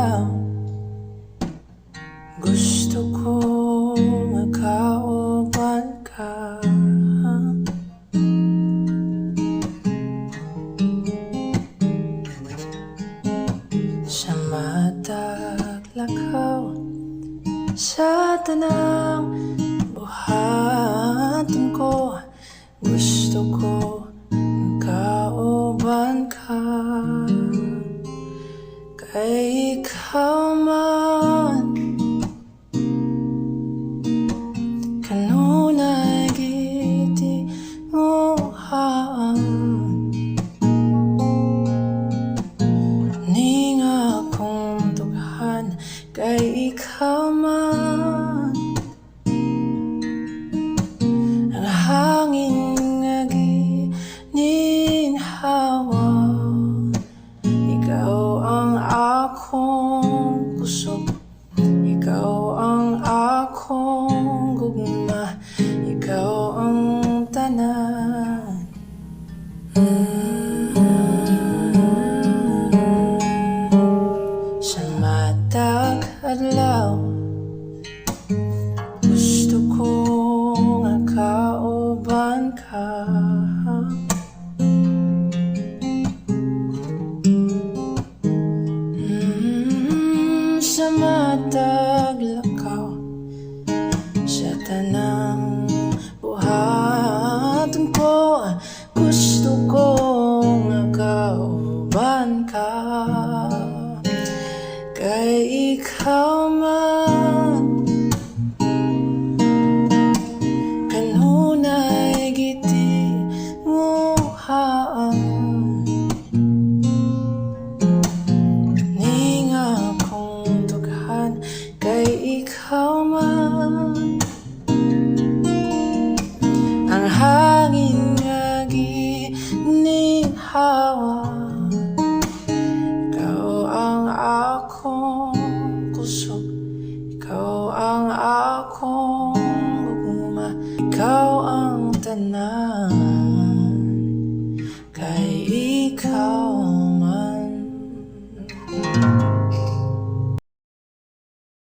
adlaw, gusto kong makauban ka. Sa matag lakaw, sa tanang buhaton ko, gusto ko makauban ka. Kay ikaw man kanunay giti muhaan, ning akong tughan. Kay ikaw man ang hangin nga gininhawa, ikaw ang akong kusog, ikaw ang akong gugma, ikaw ang tanan. Sa matag adlaw, gusto kong makauban ka. Sa matag lakaw, sa tanang buhaton ko, gusto kong makauban ka. Kay ikaw man kanunay giti muhaan, ning akong tughan. Kay ikaw man ang hangin nga gininhawa, ikaw ang akong kusog, ikaw ang akong gugma, ikaw ang tanan.